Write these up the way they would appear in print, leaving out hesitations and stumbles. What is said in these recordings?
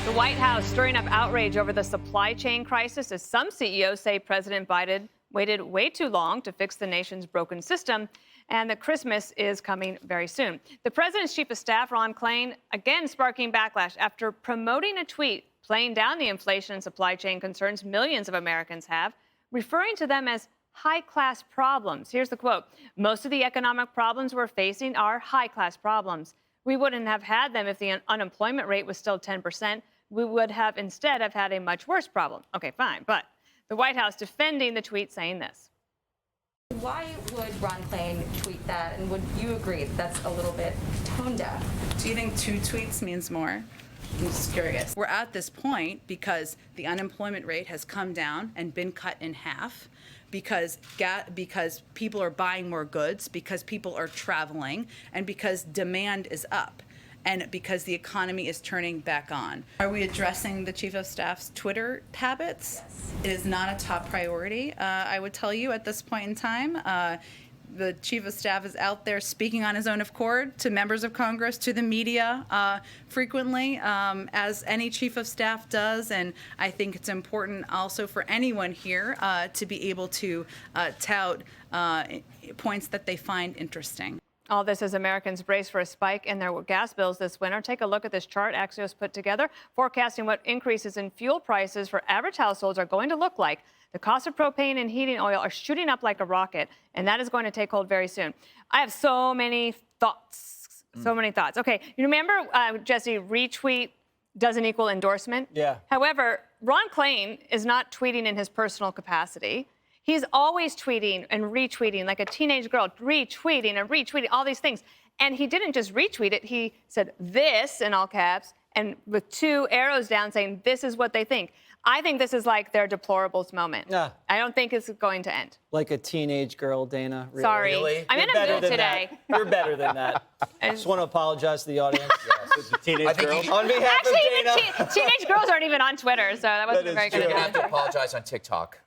The White House stirring up outrage over the supply chain crisis as some CEOs say President Biden waited way too long to fix the nation's broken system and that Christmas is coming very soon. The president's chief of staff, Ron Klain, again sparking backlash after promoting a tweet playing down the inflation and supply chain concerns millions of Americans have, referring to them as high-class problems. Here's the quote. Most of the economic problems we're facing are high-class problems. We wouldn't have had them if the unemployment rate was still 10%. We would have instead have had a much worse problem. Okay, fine. But the White House defending the tweet saying this. Why would Ron Klain tweet that? And would you agree that that's a little bit tone deaf? Do you think 2 tweets means more? I'm just curious. We're at this point because the unemployment rate has come down and been cut in half, because people are buying more goods, because people are traveling, and because demand is up, and because the economy is turning back on. Are we addressing the Chief of Staff's Twitter habits? Yes. It is not a top priority, I would tell you, at this point in time. The Chief of Staff is out there speaking on his own accord to members of Congress, to the media frequently, as any Chief of Staff does. And I think it's important also for anyone here to be able to tout points that they find interesting. All this as Americans brace for a spike in their gas bills this winter. Take a look at this chart Axios put together, forecasting what increases in fuel prices for average households are going to look like. The cost of propane and heating oil are shooting up like a rocket, and that is going to take hold very soon. I have so many thoughts, Okay, you remember, Jesse, retweet doesn't equal endorsement? Yeah. However, Ron Klain is not tweeting in his personal capacity. He's always tweeting and retweeting like a teenage girl, retweeting and retweeting, all these things. And he didn't just retweet it. He said this in all caps and with 2 arrows down saying this is what they think. I think this is like their deplorables moment. Yeah. I don't think it's going to end. Like a teenage girl, Dana. Really? Sorry. Really? I'm in a mood today. You're better than that. I just want to apologize to the audience. Yes, it's a teenage girl. On behalf Actually, of Dana. even teenage girls aren't even on Twitter, so that wasn't That a very is good true. You're gonna have to answer. apologize on TikTok.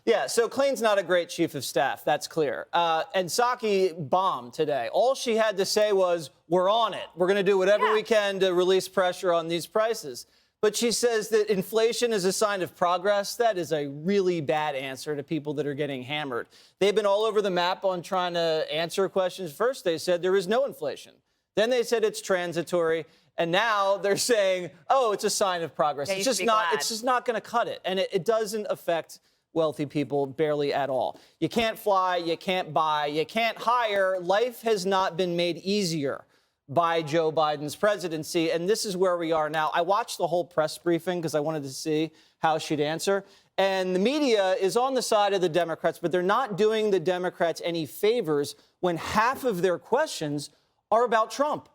Yeah, so Klain's not a great chief of staff. That's clear. And Psaki bombed today. All she had to say was, we're on it. We're going to do whatever we can to release pressure on these prices. But she says that inflation is a sign of progress. That is a really bad answer to people that are getting hammered. They've been all over the map on trying to answer questions. First, they said there is no inflation. Then they said it's transitory. And now they're saying, oh, it's a sign of progress. Yeah, it's just not going to cut it. And it doesn't affect wealthy people barely at all. You can't fly, you can't buy, you can't hire. Life has not been made easier by Joe Biden's presidency, and this is where we are now. I watched the whole press briefing because I wanted to see how she'd answer, and the media is on the side of the Democrats, but they're not doing the Democrats any favors when half of their questions are about Trump.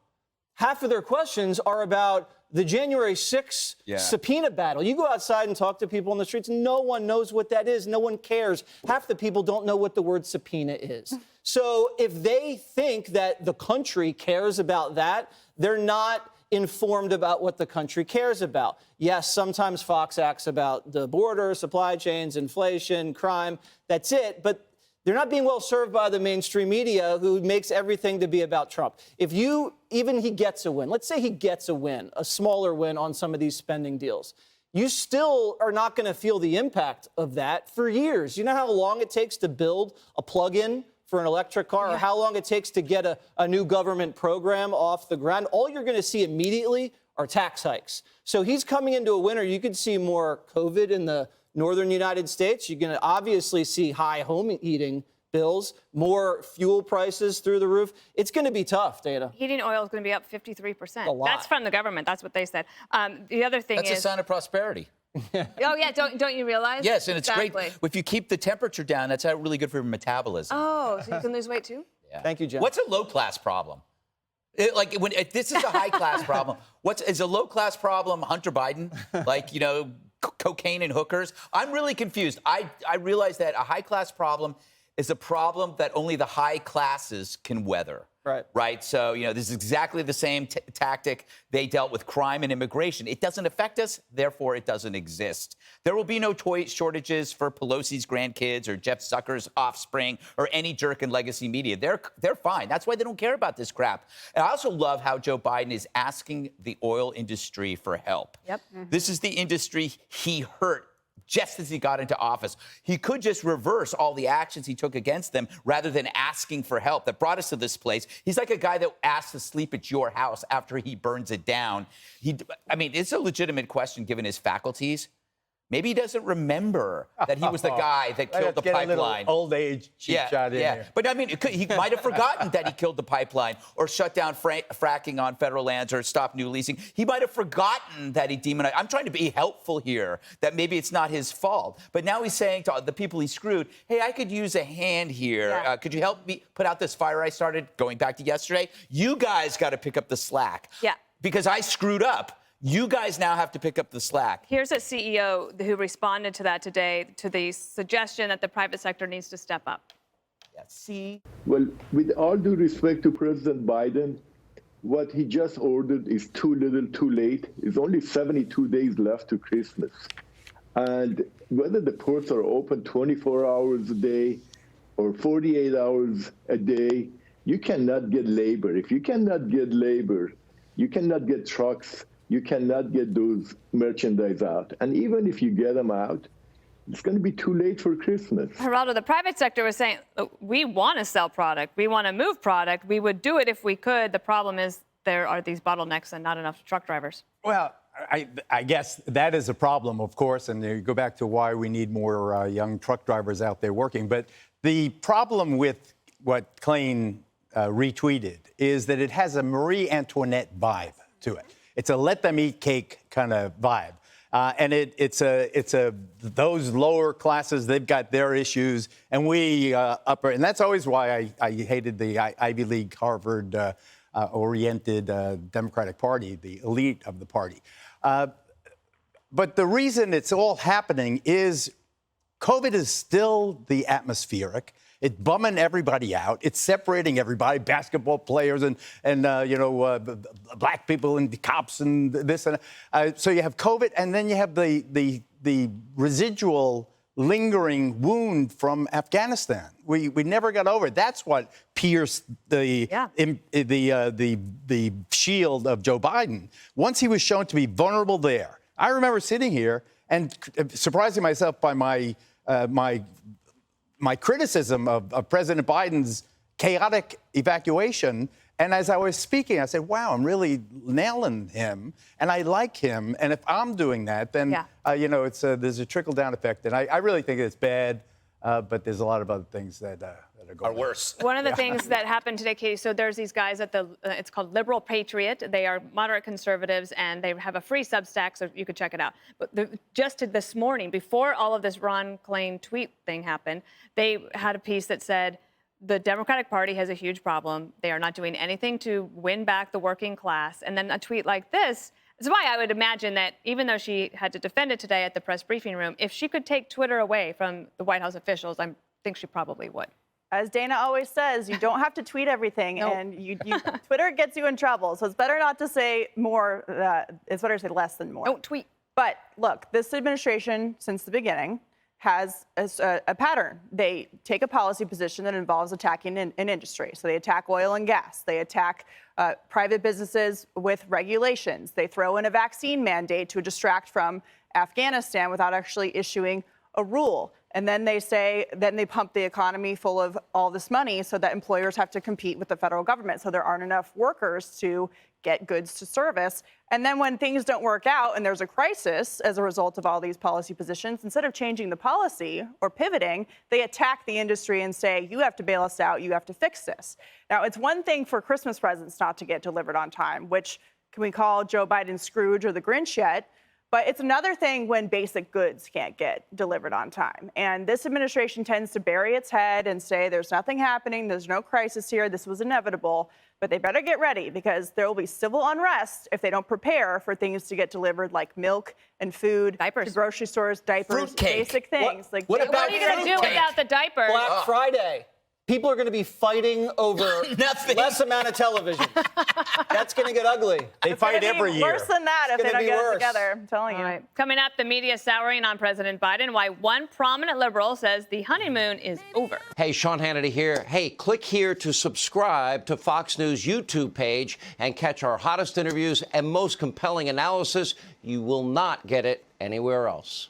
Half of their questions are about the January 6th subpoena battle. You go outside and talk to people on the streets, no one knows what that is. No one cares. Half the people don't know what the word subpoena is. So if they think that the country cares about that, they're not informed about what the country cares about. Yes, sometimes Fox acts about the border, supply chains, inflation, crime. That's it. But they're not being well served by the mainstream media, who makes everything to be about Trump. If even he gets a win, let's say he gets a win, a smaller win on some of these spending deals, you still are not going to feel the impact of that for years. You know how long it takes to build a plug-in for an electric car, or how long it takes to get a new government program off the ground? All you're going to see immediately are tax hikes. So he's coming into a winter. You could see more COVID in the northern United States. You're going to obviously see high home heating bills, more fuel prices through the roof. It's going to be tough, Dana. Heating oil is going to be up 53%. A lot. That's from the government. That's what they said. The other thing That's is... a sign of prosperity. Oh, yeah, don't you realize? Yes, and it's great. Exactly. If you keep the temperature down, that's really good for your metabolism. Oh, so you can lose weight, too? Yeah. Thank you, Jen. What's a low-class problem? If this is a high-class problem, is a low-class problem Hunter Biden? Cocaine and hookers? I'm really confused. I realize that a high-class problem is a problem that only the high classes can weather. Right. So, this is exactly the same tactic they dealt with crime and immigration. It doesn't affect us, therefore it doesn't exist. There will be no toy shortages for Pelosi's grandkids or Jeff Zucker's offspring or any jerk in legacy media. They're fine. That's why they don't care about this crap. And I also love how Joe Biden is asking the oil industry for help. Yep. This is the industry he hurt just as he got into office. He could just reverse all the actions he took against them rather than asking for help that brought us to this place. He's like a guy that asks to sleep at your house after he burns it down. It's a legitimate question given his faculties. Maybe he doesn't remember that he was the guy that killed the pipeline. Old age cheap shot in here. But he might have forgotten that he killed the pipeline or shut down fracking on federal lands or stopped new leasing. He might have forgotten that he demonized. I'm trying to be helpful here, that maybe it's not his fault. But now he's saying to the people he screwed, hey, I could use a hand here. Yeah. Could you help me put out this fire I started going back to yesterday? You guys got to pick up the slack. Yeah. Because I screwed up. You guys now have to pick up the slack. Here's a CEO who responded to that today, to the suggestion that the private sector needs to step up. Yeah, see? Well, with all due respect to President Biden, what he just ordered is too little, too late. It's only 72 days left to Christmas. And whether the ports are open 24 hours a day or 48 hours a day, you cannot get labor. If you cannot get labor, you cannot get trucks. You cannot get those merchandise out. And even if you get them out, it's going to be too late for Christmas. Geraldo, the private sector was saying, we want to sell product. We want to move product. We would do it if we could. The problem is there are these bottlenecks and not enough truck drivers. Well, I guess that is a problem, of course, and you go back to why we need more young truck drivers out there working. But the problem with what Klain retweeted is that it has a Marie Antoinette vibe to it. It's a let them eat cake kind of vibe. And it's those lower classes, they've got their issues, and we upper, and that's always why I hated the Ivy League, Harvard oriented Democratic Party, the elite of the party. But the reason it's all happening is COVID is still the atmospheric. It's bumming everybody out. It's separating everybody, basketball players and black people and cops and this and so you have COVID, and then you have the residual lingering wound from Afghanistan. We never got over it. That's what pierced the shield of Joe Biden. Once he was shown to be vulnerable there, I remember sitting here and surprising myself by my criticism of President Biden's chaotic evacuation. And as I was speaking, I said, wow, I'm really nailing him, and I like him. And if I'm doing that, then, there's a trickle-down effect. And I really think it's bad, but there's a lot of other things that are going on. Worse. One of the things that happened today, Katie, so there's these guys at it's called Liberal Patriot. They are moderate conservatives, and they have a free Substack, so you could check it out. But just this morning, before all of this Ron Klain tweet thing happened, they had a piece that said, the Democratic Party has a huge problem. They are not doing anything to win back the working class. And then a tweet like this is why I would imagine that even though she had to defend it today at the press briefing room, if she could take Twitter away from the White House officials, I think she probably would. As Dana always says, you don't have to tweet everything, and Twitter gets you in trouble. So it's better not to say more. It's better to say less than more. Don't tweet. But look, this administration, since the beginning, has a pattern. They take a policy position that involves attacking an industry. So they attack oil and gas. They attack private businesses with regulations. They throw in a vaccine mandate to distract from Afghanistan without actually issuing a rule. And then they pump the economy full of all this money so that employers have to compete with the federal government. So there aren't enough workers to get goods to service. And then when things don't work out and there's a crisis as a result of all these policy positions, instead of changing the policy or pivoting, they attack the industry and say, you have to bail us out, you have to fix this. Now, it's one thing for Christmas presents not to get delivered on time, which can we call Joe Biden Scrooge or the Grinch yet? But it's another thing when basic goods can't get delivered on time. And this administration tends to bury its head and say there's nothing happening, there's no crisis here, this was inevitable. But they better get ready because there will be civil unrest if they don't prepare for things to get delivered like milk and food, diapers, to grocery stores, diapers, fruitcake. Basic things. What about what are you going to do without the diapers? Black Friday. People are going to be fighting over less amount of television. That's going to get ugly. They fight every year. Worse than that if they don't get it together, I'm telling you. All right. Coming up, the media souring on President Biden, why one prominent liberal says the honeymoon is over. Hey, Sean Hannity here. Hey, click here to subscribe to Fox News YouTube page and catch our hottest interviews and most compelling analysis. You will not get it anywhere else.